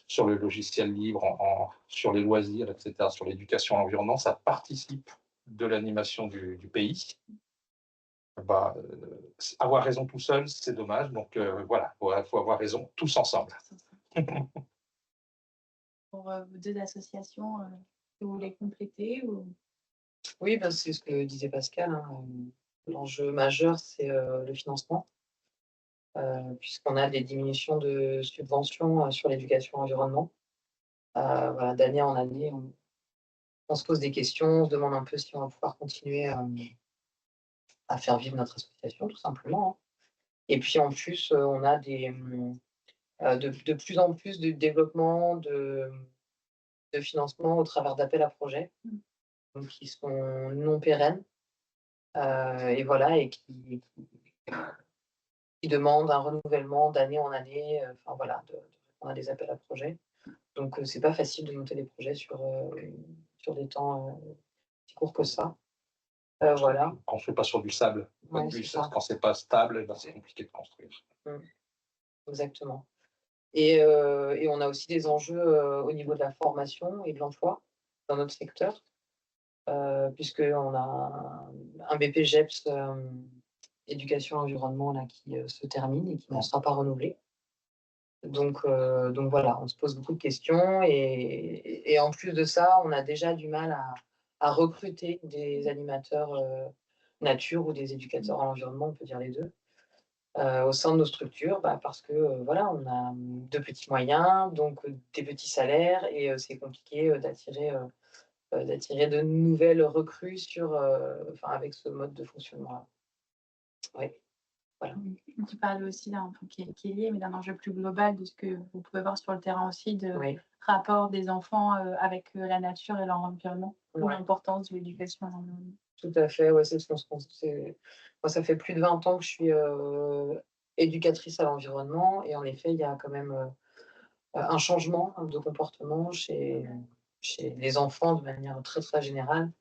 sur le logiciel libre, sur les loisirs, etc., sur l'éducation à l'environnement, ça participe de l'animation du pays. Avoir raison tout seul, c'est dommage. Donc voilà, il faut avoir raison tous ensemble. Pour vos deux associations, que vous voulez compléter ou... Oui, c'est ce que disait Pascal. Hein. L'enjeu majeur, c'est le financement, puisqu'on a des diminutions de subventions sur l'éducation environnement. Voilà, d'année en année, on se pose des questions, on se demande un peu si on va pouvoir continuer à faire vivre notre association, tout simplement. Hein. Et puis en plus, on a de plus en plus de développement de financement au travers d'appels à projets, donc qui sont non pérennes, et voilà, et qui demandent un renouvellement d'année en année, enfin voilà, de répondre à des appels à projets. Donc c'est pas facile de monter des projets sur des temps si courts que ça. Voilà. Quand on ne fait pas sur du sable, Ouais, quand c'est pas stable, c'est compliqué de construire. Exactement. Et on a aussi des enjeux au niveau de la formation et de l'emploi dans notre secteur, puisqu'on a un BPGEPS éducation environnement là, qui se termine et qui ne sera pas renouvelé. Donc voilà, on se pose beaucoup de questions et en plus de ça, on a déjà du mal à recruter des animateurs nature ou des éducateurs à l'environnement, on peut dire les deux. Au sein de nos structures, parce que voilà, on a de petits moyens, donc des petits salaires, et c'est compliqué d'attirer de nouvelles recrues avec ce mode de fonctionnement-là. Oui, voilà. Tu parlais aussi d'un qui est lié, mais d'un enjeu plus global de ce que vous pouvez voir sur le terrain aussi, de rapport des enfants avec la nature et l'environnement, l'importance de l'éducation à l'environnement. Tout à fait, ouais, c'est ce qu'on se pense. Moi, ça fait plus de 20 ans que je suis éducatrice à l'environnement, et en effet, il y a quand même un changement de comportement chez les enfants de manière très, très générale.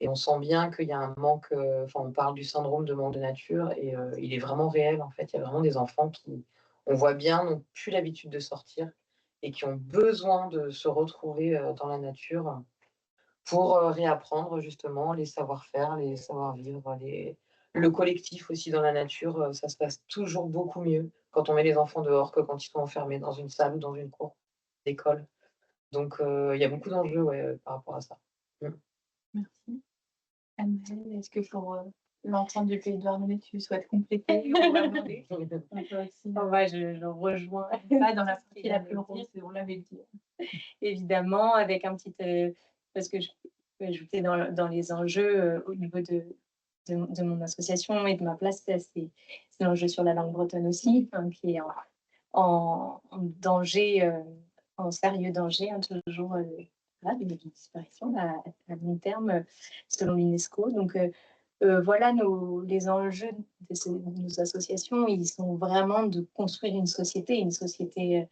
Et on sent bien qu'il y a un manque, on parle du syndrome de manque de nature, et il est vraiment réel, en fait. Il y a vraiment des enfants qui, on voit bien, n'ont plus l'habitude de sortir et qui ont besoin de se retrouver dans la nature pour réapprendre justement les savoir-faire, les savoir-vivre, le collectif aussi dans la nature. Ça se passe toujours beaucoup mieux quand on met les enfants dehors que quand ils sont enfermés dans une salle ou dans une cour d'école. Donc il y a beaucoup d'enjeux par rapport à ça. Merci. Anne-Marie, est-ce que pour l'entente du Pays de Douarnenez, tu souhaites compléter Je rejoins. Pas dans la partie la plus rose, on l'avait dit. Évidemment, avec un petit... parce que je peux ajouter dans les enjeux au niveau de mon association et de ma place, c'est l'enjeu sur la langue bretonne aussi, qui est en danger, en sérieux danger, toujours de disparition à long terme, selon l'UNESCO. Donc voilà, les enjeux de nos associations, ils sont vraiment de construire une société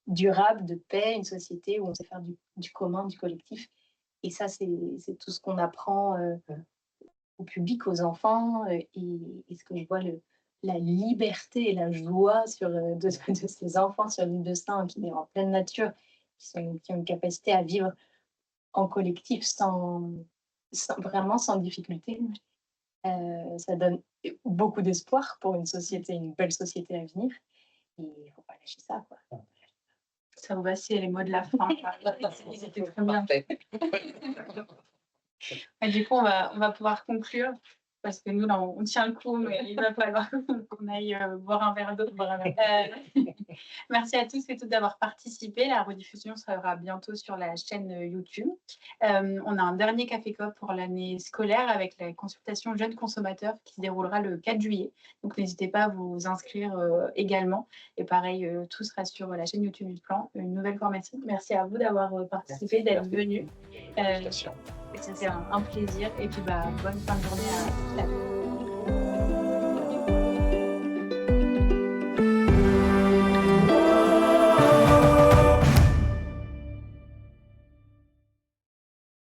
durable, de paix, une société où on sait faire du commun, du collectif. Et ça, c'est tout ce qu'on apprend au public, aux enfants, et ce que je vois, la liberté et la joie de ces enfants sur l'île de Sein, qui est en pleine nature, qui ont une capacité à vivre en collectif sans vraiment sans difficulté. Ça donne beaucoup d'espoir pour une belle société à venir. Et il ne faut pas lâcher ça, quoi. Ça vous va, c'est les mots de la fin. Ils étaient très bien. Du coup, on va pouvoir conclure. Parce que nous, là, on tient le coup, mais il va falloir qu'on aille boire un verre d'eau. Merci à tous et toutes d'avoir participé. La rediffusion sera bientôt sur la chaîne YouTube. On a un dernier Café Coop pour l'année scolaire avec la consultation jeunes consommateurs qui se déroulera le 4 juillet. Donc, n'hésitez pas à vous inscrire également. Et pareil, tout sera sur la chaîne YouTube du Plan. Une nouvelle fois, merci. Merci à vous d'avoir participé, d'être venu. C'était un plaisir. Et puis, bonne fin de journée à tous.